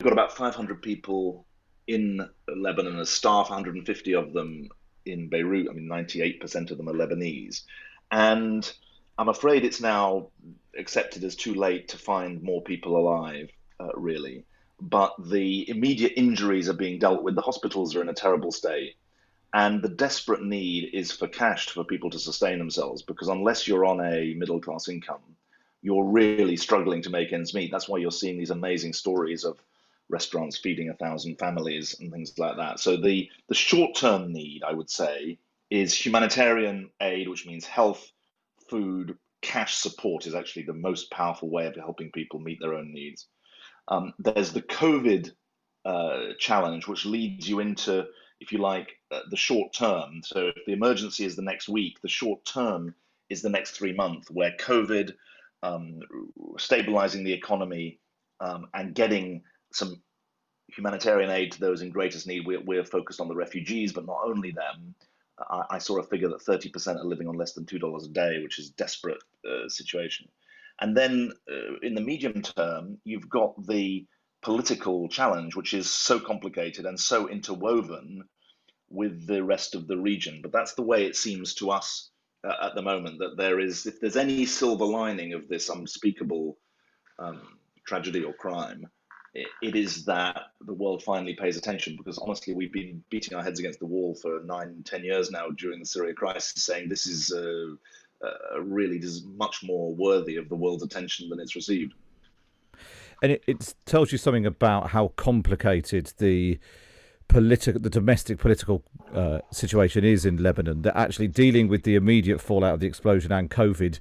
got about 500 people in Lebanon as staff, 150 of them in Beirut. I mean, 98% of them are Lebanese. And I'm afraid it's now accepted as too late to find more people alive, really. But the immediate injuries are being dealt with. The hospitals are in a terrible state. And the desperate need is for cash for people to sustain themselves because unless you're on a middle class income, you're really struggling to make ends meet. That's why you're seeing these amazing stories of restaurants feeding 1,000 families and things like that. So the short term need, I would say, is humanitarian aid, which means health, food, cash support is actually the most powerful way of helping people meet their own needs. There's the COVID challenge, which leads you into, if you like, the short term. So if the emergency is the next week, the short term is the next 3 months, where COVID, um, stabilizing the economy, and getting some humanitarian aid to those in greatest need. We're focused on the refugees, but not only them. I saw a figure that 30% are living on less than $2 a day, which is a desperate situation. And then in the medium term, you've got the political challenge, which is so complicated and so interwoven with the rest of the region. But that's the way it seems to us at the moment, that there is, if there's any silver lining of this unspeakable um, tragedy or crime, it is that the world finally pays attention. Because honestly, we've been beating our heads against the wall for 9, 10 years now during the Syria crisis, saying this is really is much more worthy of the world's attention than it's received. And it tells you something about how complicated the domestic political situation is in Lebanon. That actually dealing with the immediate fallout of the explosion and COVID,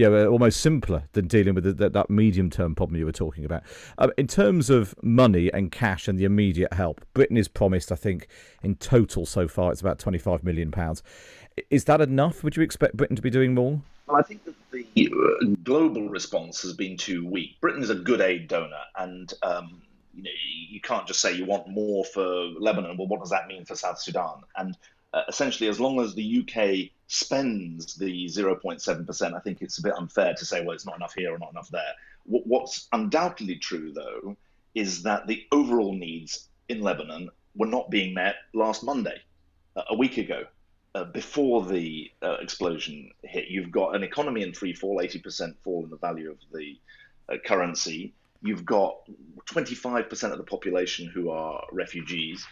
almost simpler than dealing with that medium term problem you were talking about. In terms of money and cash and the immediate help, Britain is promised, I think, in total so far it's about £25 million. Is that enough? Would you expect Britain to be doing more? Well, I think that the global response has been too weak. Britain is a good aid donor, and you can't just say you want more for Lebanon. Well, what does that mean for South Sudan? And essentially, as long as the UK spends the 0.7%, I think it's a bit unfair to say, well, it's not enough here or not enough there. What's undoubtedly true, though, is that the overall needs in Lebanon were not being met last Monday, a week ago, before the explosion hit. You've got an economy in free fall, 80% fall in the value of the currency. You've got 25% of the population who are refugees.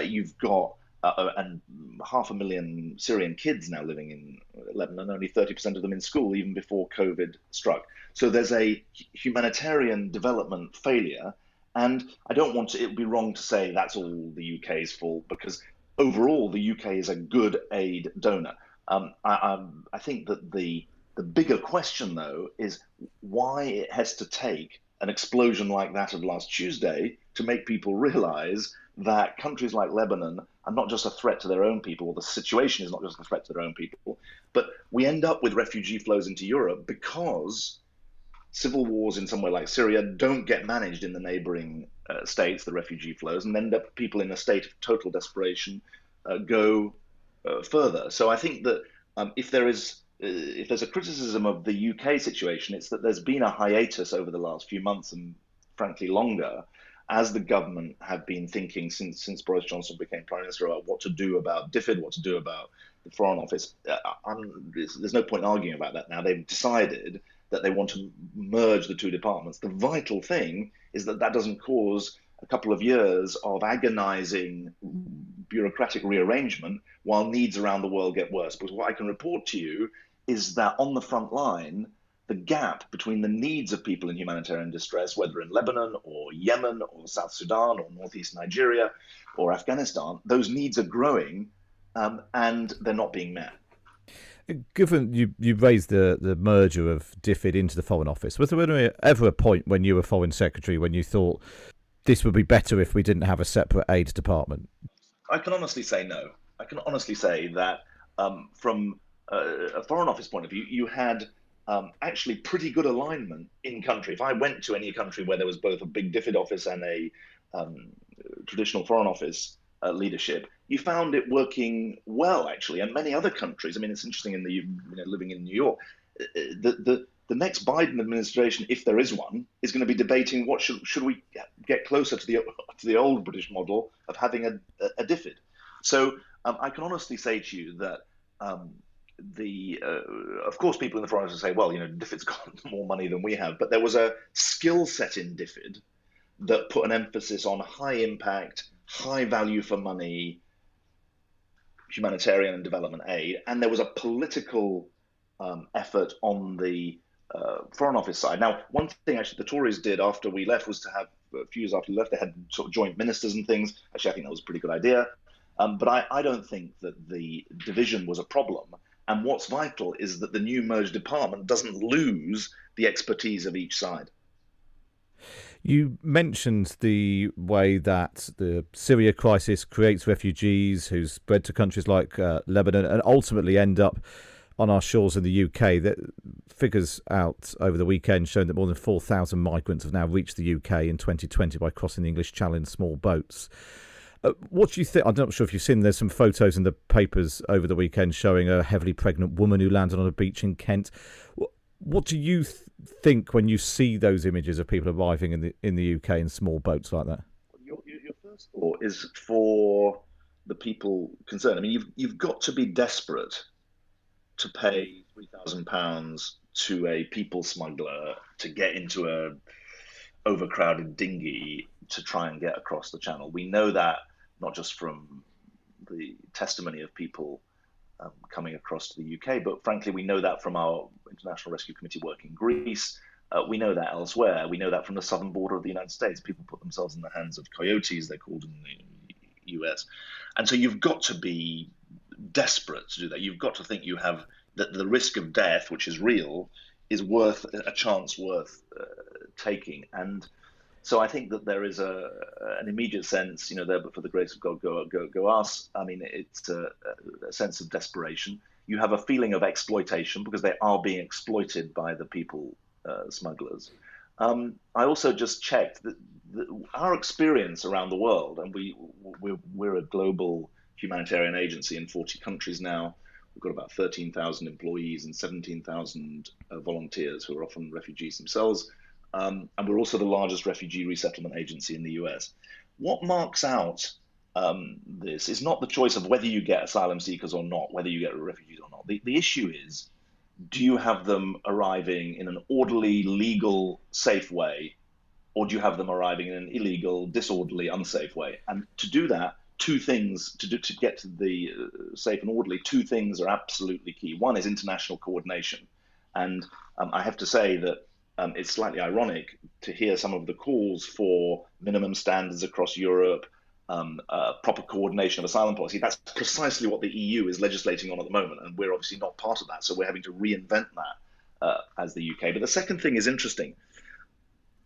You've got and 500,000 Syrian kids now living in Lebanon, only 30% of them in school, even before COVID struck. So there's a humanitarian development failure. And I don't want to, it would be wrong to say that's all the UK's fault, because overall the UK is a good aid donor. I think that the bigger question, though, is why it has to take an explosion like that of last Tuesday to make people realize that countries like Lebanon are not just a threat to their own people, or the situation is not just a threat to their own people, but we end up with refugee flows into Europe because civil wars in somewhere like Syria don't get managed in the neighboring states, the refugee flows, and end up people in a state of total desperation go further. So I think that if there's a criticism of the UK situation, it's that there's been a hiatus over the last few months and frankly longer, as the government have been thinking since Boris Johnson became Prime Minister about what to do about DFID, what to do about the Foreign Office. There's no point arguing about that now. They've decided that they want to merge the two departments. The vital thing is that that doesn't cause a couple of years of agonizing bureaucratic rearrangement while needs around the world get worse. Because what I can report to you is that on the front line, the gap between the needs of people in humanitarian distress, whether in Lebanon or Yemen or South Sudan or northeast Nigeria or Afghanistan, those needs are growing, and they're not being met. Given you raised the merger of DFID into the Foreign Office, was there ever a point when you were Foreign Secretary when you thought this would be better if we didn't have a separate aid department? I can honestly say no. I can honestly say that from a Foreign Office point of view, you had actually pretty good alignment in country. If I went to any country where there was both a big DFID office and a um, traditional Foreign Office leadership, you found it working well, actually. And many other countries, I mean, it's interesting in living in New York, the the next Biden administration, if there is one, is going to be debating what should we get closer to the old British model of having a DFID. So I can honestly say to you that of course people in the Foreign Office say, well, DFID's got more money than we have, but there was a skill set in DFID that put an emphasis on high impact, high value for money humanitarian and development aid, and there was a political effort on the Foreign Office side. Now, one thing actually the Tories did after we left was to have, a few years after we left, they had sort of joint ministers and things. Actually, I think that was a pretty good idea. But I don't think that the division was a problem. And what's vital is that the new merged department doesn't lose the expertise of each side. You mentioned the way that the Syria crisis creates refugees who spread to countries like Lebanon and ultimately end up on our shores in the UK. That figures out over the weekend showing that more than 4,000 migrants have now reached the UK in 2020 by crossing the English Channel in small boats. What do you think? I'm not sure if you've seen, there's some photos in the papers over the weekend showing a heavily pregnant woman who landed on a beach in Kent. What do you think when you see those images of people arriving in the UK in small boats like that? Your first thought is for the people concerned. I mean, you've got to be desperate to pay £3,000 to a people smuggler to get into a overcrowded dinghy to try and get across the channel. We know that not just from the testimony of people coming across to the UK, but frankly, we know that from our International Rescue Committee work in Greece. We know that elsewhere. We know that from the southern border of the United States. People put themselves in the hands of coyotes, they're called in the US. And so you've got to be desperate to do that. You've got to think you have that the risk of death, which is real, is worth a chance worth taking. And so I think that there is an immediate sense, there, but for the grace of God, go us. I mean, it's a sense of desperation. You have a feeling of exploitation because they are being exploited by the people smugglers. I also just checked that our experience around the world, and we're a global humanitarian agency in 40 countries now. We've got about 13,000 employees and 17,000 volunteers who are often refugees themselves. And we're also the largest refugee resettlement agency in the US. What marks out this is not the choice of whether you get asylum seekers or not, whether you get refugees or not. The issue is, do you have them arriving in an orderly, legal, safe way, or do you have them arriving in an illegal, disorderly, unsafe way? And to do that, two things to get to the safe and orderly. Two things are absolutely key. One is international coordination, and I have to say that it's slightly ironic to hear some of the calls for minimum standards across Europe, proper coordination of asylum policy. That's precisely what the EU is legislating on at the moment, and we're obviously not part of that, so we're having to reinvent that as the UK. But the second thing is interesting.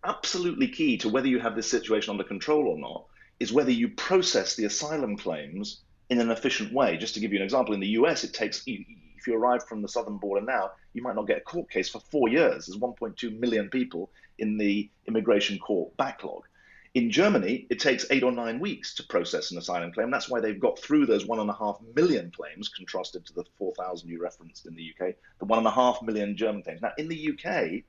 Absolutely key to whether you have this situation under control or not is whether you process the asylum claims in an efficient way. Just to give you an example, in the US, it takes, if you arrive from the southern border now, you might not get a court case for 4 years. There's 1.2 million people in the immigration court backlog. In Germany, it takes 8 or 9 weeks to process an asylum claim. That's why they've got through those 1.5 million claims, contrasted to the 4,000 you referenced in the UK, the 1.5 million German claims. Now, in the UK,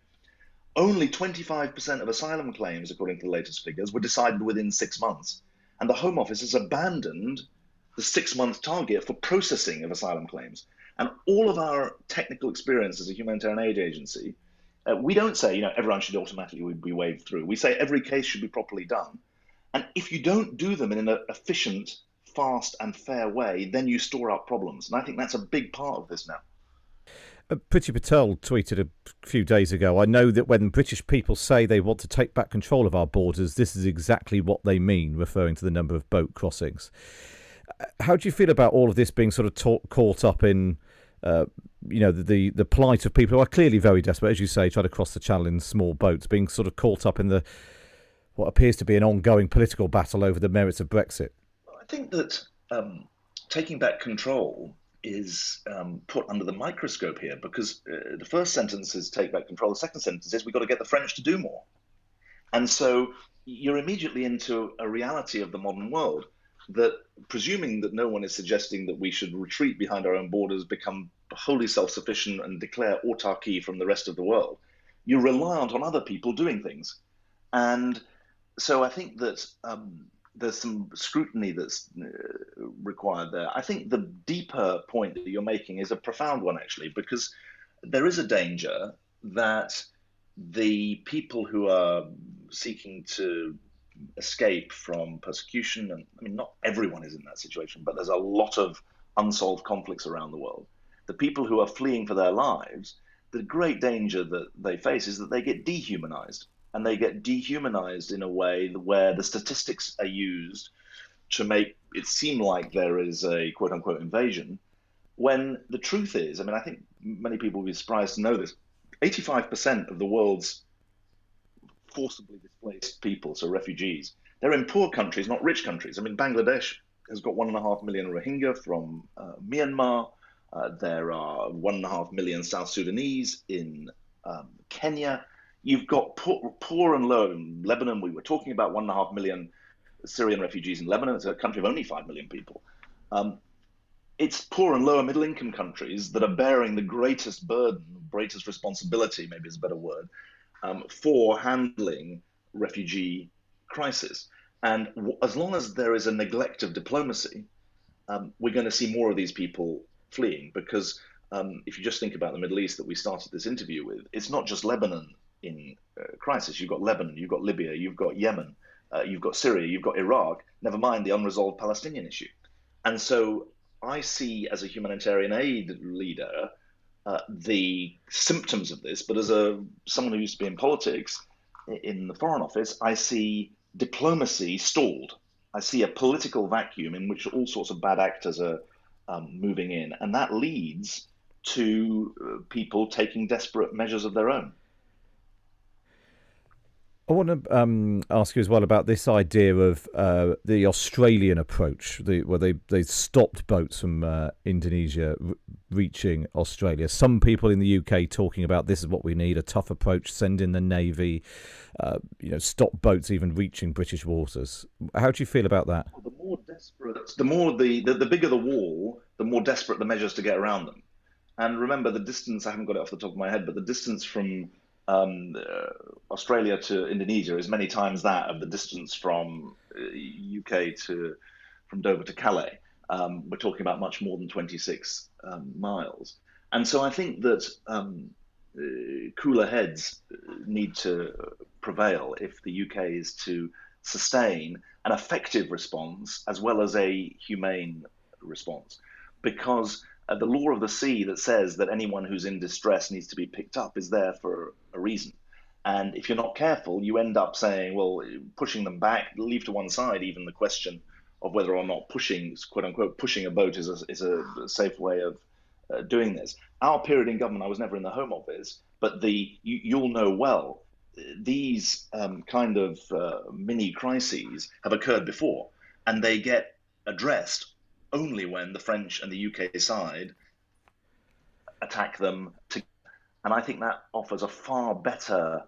only 25% of asylum claims, according to the latest figures, were decided within 6 months. And the Home Office has abandoned the 6-month target for processing of asylum claims. And all of our technical experience as a humanitarian aid agency, we don't say, everyone should automatically be waved through. We say every case should be properly done. And if you don't do them in an efficient, fast and fair way, then you store up problems. And I think that's a big part of this now. Priti Patel tweeted a few days ago, I know that when British people say they want to take back control of our borders, this is exactly what they mean, referring to the number of boat crossings. How do you feel about all of this being sort of caught up in, the plight of people who are clearly very desperate, as you say, trying to cross the channel in small boats, being sort of caught up in what appears to be an ongoing political battle over the merits of Brexit? I think that taking back control is put under the microscope here, because the first sentence is take back control. The second sentence is we've got to get the French to do more. And so you're immediately into a reality of the modern world that, presuming that no one is suggesting that we should retreat behind our own borders, become wholly self-sufficient and declare autarky from the rest of the world, you're reliant on other people doing things. And so I think that there's some scrutiny that's required there. I think the deeper point that you're making is a profound one, actually, because there is a danger that the people who are seeking to escape from persecution, and I mean, not everyone is in that situation, but there's a lot of unsolved conflicts around the world. The people who are fleeing for their lives, the great danger that they face is that they get dehumanized. And they get dehumanized in a way where the statistics are used to make it seem like there is a quote unquote invasion, when the truth is, I mean, I think many people will be surprised to know this, 85% of the world's forcibly displaced people, so refugees, they're in poor countries, not rich countries. I mean, Bangladesh has got 1.5 million Rohingya from Myanmar. There are 1.5 million South Sudanese in Kenya. You've got poor and low in Lebanon. We were talking about 1.5 million Syrian refugees in Lebanon. It's a country of only 5 million people. It's poor and lower middle income countries that are bearing the greatest burden, greatest responsibility, maybe is a better word, for handling refugee crisis. And as long as there is a neglect of diplomacy, we're going to see more of these people fleeing, because if you just think about the Middle East that we started this interview with, it's not just Lebanon in crisis. You've got Lebanon, you've got Libya, you've got Yemen, you've got Syria, you've got Iraq, never mind the unresolved Palestinian issue. And so I see, as a humanitarian aid leader, the symptoms of this, but as someone who used to be in politics in the Foreign Office, I see diplomacy stalled. I see a political vacuum in which all sorts of bad actors are moving in, and that leads to people taking desperate measures of their own. I want to ask you as well about this idea of the Australian approach, where they stopped boats from Indonesia reaching Australia. Some people in the UK talking about this is what we need, a tough approach, send in the Navy, stop boats even reaching British waters. How do you feel about that? Well, the more desperate, the bigger the wall, the more desperate the measures to get around them. And remember, the distance, I haven't got it off the top of my head, but the distance from Australia to Indonesia is many times that of the distance from UK from Dover to Calais. We're talking about much more than 26 miles. And so I think that cooler heads need to prevail if the UK is to sustain an effective response as well as a humane response. Because the law of the sea that says that anyone who's in distress needs to be picked up is there for a reason. And if you're not careful, you end up saying, well, pushing them back, leave to one side even the question of whether or not pushing, quote unquote, pushing a boat is a safe way of doing this. Our period in government, I was never in the Home Office, but you'll know well, these kind of mini crises have occurred before, and they get addressed only when the French and the UK side attack them together. And I think that offers a far better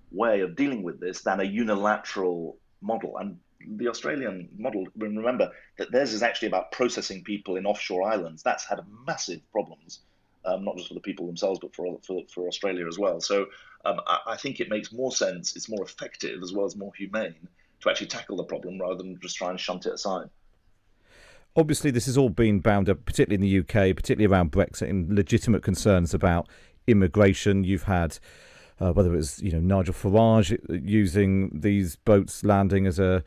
way of dealing with this than a unilateral model. And the Australian model, remember that theirs is actually about processing people in offshore islands. That's had massive problems, not just for the people themselves, but for Australia as well. So I think it makes more sense, it's more effective as well as more humane to actually tackle the problem rather than just try and shunt it aside. Obviously, this has all been bound up, particularly in the UK, particularly around Brexit, and legitimate concerns about immigration. You've had whether it was Nigel Farage using these boats landing as a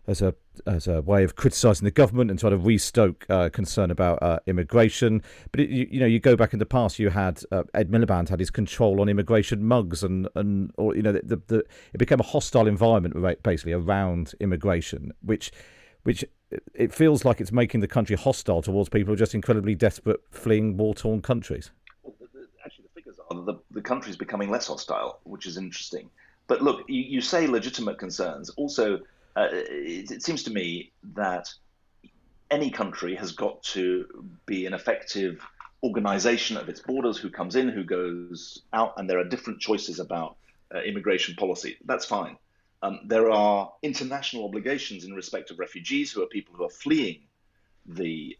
way of criticising the government and trying to restoke concern about immigration. But you go back in the past, you had Ed Miliband had his control on immigration mugs, it became a hostile environment basically around immigration, which it feels like it's making the country hostile towards people who are just incredibly desperate, fleeing war-torn countries. Well, actually, the figures are the country's becoming less hostile, which is interesting. But look, you say legitimate concerns. Also, it seems to me that any country has got to be an effective organization of its borders, who comes in, who goes out, and there are different choices about immigration policy. That's fine. There are international obligations in respect of refugees, who are people who are fleeing the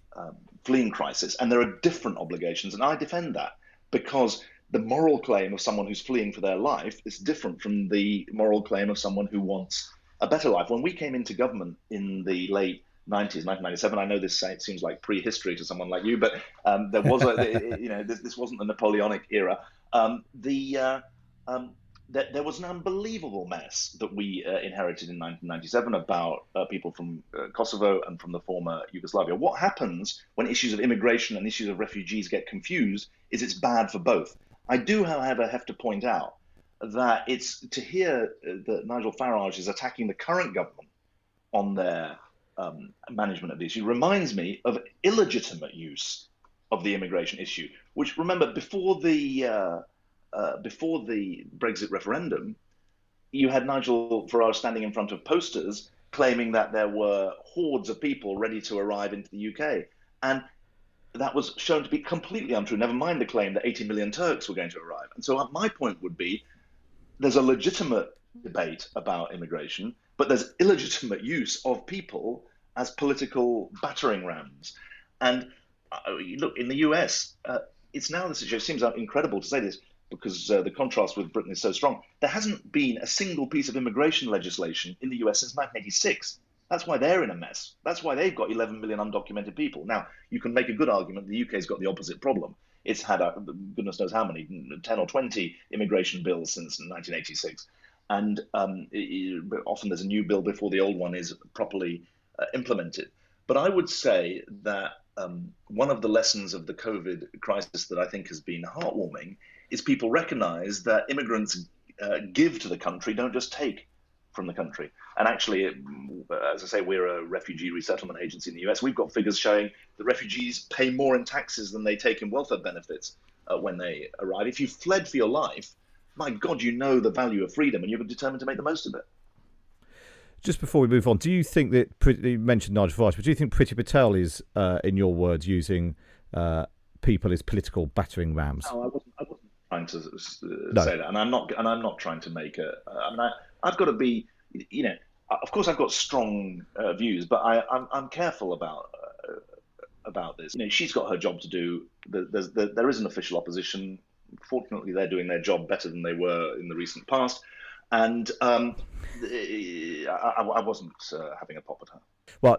fleeing crisis, and there are different obligations, and I defend that, because the moral claim of someone who's fleeing for their life is different from the moral claim of someone who wants a better life. When we came into government in the late 90s, 1997, I know this seems like prehistory to someone like you, but there was this wasn't the Napoleonic era. There was an unbelievable mess that we inherited in 1997 about people from Kosovo and from the former Yugoslavia. What happens when issues of immigration and issues of refugees get confused is it's bad for both. I do, however, have to point out that it's to hear that Nigel Farage is attacking the current government on their management of the issue reminds me of illegitimate use of the immigration issue, which, remember, before the Brexit referendum, you had Nigel Farage standing in front of posters claiming that there were hordes of people ready to arrive into the UK. And that was shown to be completely untrue, never mind the claim that 80 million Turks were going to arrive. And so my point would be, there's a legitimate debate about immigration, but there's illegitimate use of people as political battering rams. And look, in the US, it's now the situation, it seems incredible to say this, because the contrast with Britain is so strong. There hasn't been a single piece of immigration legislation in the US since 1986. That's why they're in a mess. That's why they've got 11 million undocumented people. Now, you can make a good argument the UK's got the opposite problem. It's had, goodness knows how many, 10 or 20 immigration bills since 1986. And often there's a new bill before the old one is properly implemented. But I would say that one of the lessons of the COVID crisis that I think has been heartwarming is people recognize that immigrants give to the country, don't just take from the country. And actually, as I say, we're a refugee resettlement agency in the US. We've got figures showing that refugees pay more in taxes than they take in welfare benefits when they arrive. If you fled for your life, my God, you know the value of freedom and you're determined to make the most of it. Just before we move on, do you think that, you mentioned Nigel Farage, but do you think Priti Patel is, in your words, using people as political battering rams? No, I wasn't trying to say that, and I'm not trying to make it. I've got to be, of course, I've got strong views, but I'm careful about this. She's got her job to do. There is an official opposition. Fortunately, they're doing their job better than they were in the recent past. And I wasn't having a pop at her. Well,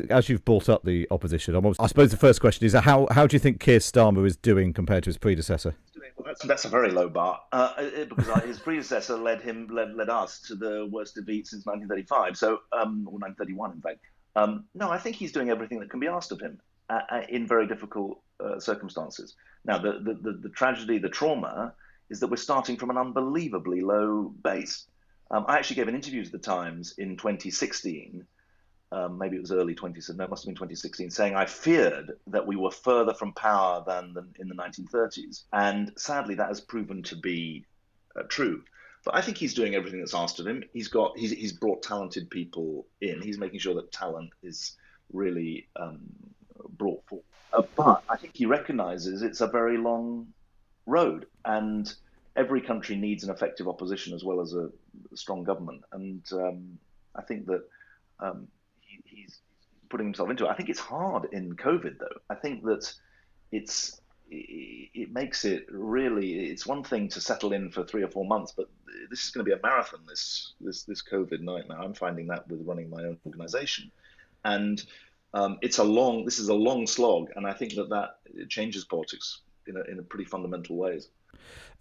as you've brought up the opposition, I suppose the first question is how do you think Keir Starmer is doing compared to his predecessor? Well, that's a very low bar because his predecessor led us to the worst defeat since 1935. So, or 1931, in fact. No, I think he's doing everything that can be asked of him in very difficult circumstances. Now, the tragedy, the trauma, is that we're starting from an unbelievably low base. I actually gave an interview to the Times in 2016, maybe it was early 2016, no, it must have been 2016, saying I feared that we were further from power than in the 1930s. And sadly, that has proven to be true. But I think he's doing everything that's asked of him. He's brought talented people in. He's making sure that talent is really brought forward. But I think he recognizes it's a very long road, and every country needs an effective opposition as well as a strong government. And I think that he's putting himself into it. I think it's hard in COVID, though. I think that it makes it really. It's one thing to settle in for 3 or 4 months, but this is going to be a marathon. This COVID nightmare. I'm finding that with running my own organisation, and this is a long slog, and I think that changes politics in a pretty fundamental ways.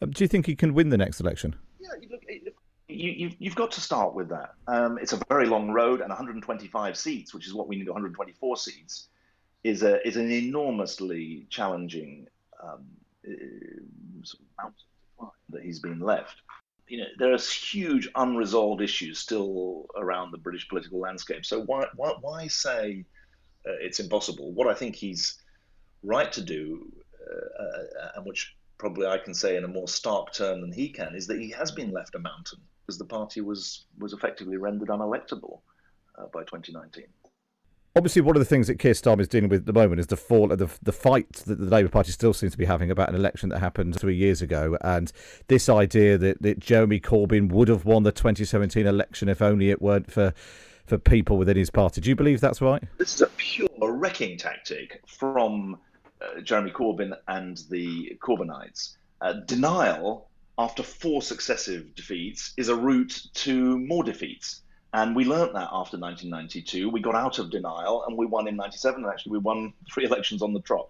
Do you think he can win the next election? Yeah, you've got to start with that. It's a very long road, and 125 seats, which is what we need, 124 seats, is an enormously challenging sort of mountain to climb that he's been left. There are huge unresolved issues still around the British political landscape. So why say it's impossible? What I think he's right to do, and which probably I can say in a more stark term than he can, is that he has been left a mountain because the party was effectively rendered unelectable by 2019. Obviously, one of the things that Keir Starmer is dealing with at the moment is the fight that the Labour Party still seems to be having about an election that happened 3 years ago, and this idea that Jeremy Corbyn would have won the 2017 election if only it weren't for people within his party. Do you believe that's right? This is a pure wrecking tactic from Jeremy Corbyn and the Corbynites. Denial after four successive defeats is a route to more defeats. And we learnt that after 1992. We got out of denial and we won in 97. And actually, we won 3 elections on the trot.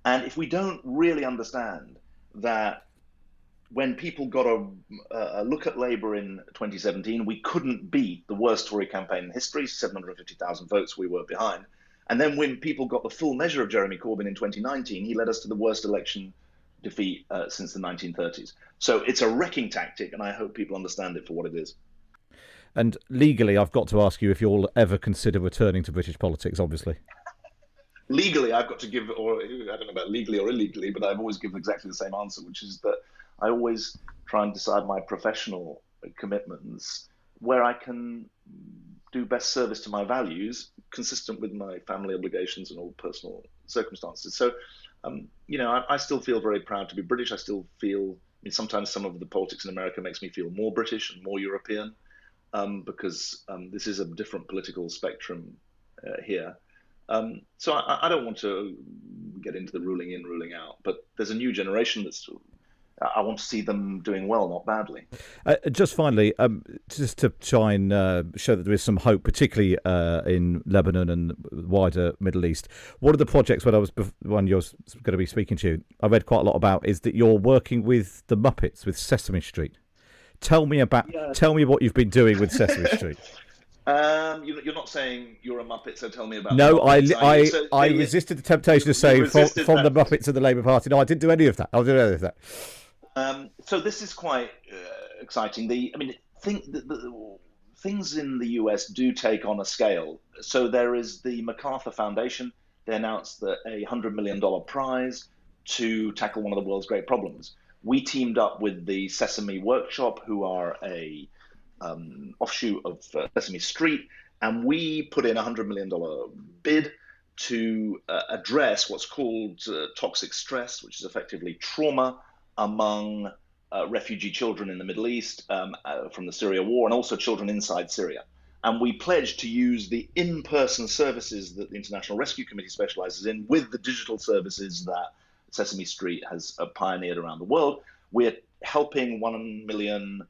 And if we don't really understand that when people got a look at Labour in 2017, we couldn't beat the worst Tory campaign in history, 750,000 votes we were behind. And then when people got the full measure of Jeremy Corbyn in 2019, he led us to the worst election defeat since the 1930s. So it's a wrecking tactic, and I hope people understand it for what it is. And legally, I've got to ask you if you'll ever consider returning to British politics, obviously. Legally, I've got to give, or I don't know about legally or illegally, but I've always given exactly the same answer, which is that I always try and decide my professional commitments where I can do best service to my values, consistent with my family obligations and all personal circumstances. So, I still feel very proud to be British. I still feel, sometimes some of the politics in America makes me feel more British and more European, because this is a different political spectrum here. So I don't want to get into the ruling in, ruling out, but there's a new generation I want to see them doing well, not badly. Just finally, just to try and show that there is some hope, particularly in Lebanon and wider Middle East. One of the projects when you're going to be speaking to you, I read quite a lot about, is that you're working with the Muppets, with Sesame Street. Tell me what you've been doing with Sesame Street. You're not saying you're a Muppet, so tell me about. No, I resisted the temptation to say from the Muppets of the Labour Party. No, I didn't do any of that. So this is quite exciting. Things in the US do take on a scale. So there is the MacArthur Foundation. They announced that a $100 million prize to tackle one of the world's great problems. We teamed up with the Sesame Workshop, who are a offshoot of Sesame Street, and we put in a $100 million bid to address what's called toxic stress, which is effectively trauma among refugee children in the Middle East from the Syria war, and also children inside Syria. And we pledged to use the in-person services that the International Rescue Committee specializes in with the digital services that Sesame Street has pioneered around the world. We're helping 1 million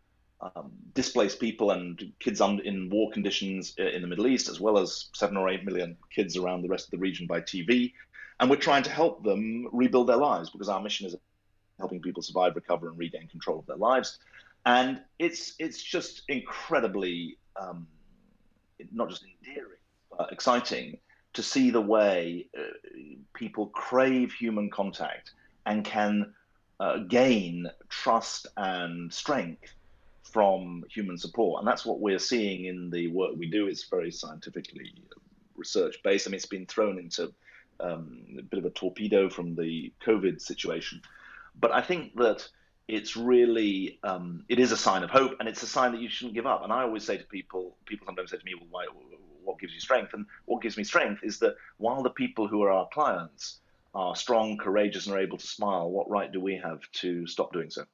displaced people and kids in war conditions in the Middle East, as well as 7 or 8 million kids around the rest of the region by TV. And we're trying to help them rebuild their lives, because our mission is helping people survive, recover, and regain control of their lives. And it's just incredibly, not just endearing, but exciting to see the way people crave human contact and can gain trust and strength from human support. And that's what we're seeing in the work we do. It's very scientifically research-based. It's been thrown into a bit of a torpedo from the COVID situation. But I think that it's really, it is a sign of hope, and it's a sign that you shouldn't give up. And I always say to people sometimes say to me, well, what gives you strength? And what gives me strength is that while the people who are our clients are strong, courageous, and are able to smile, what right do we have to stop doing so?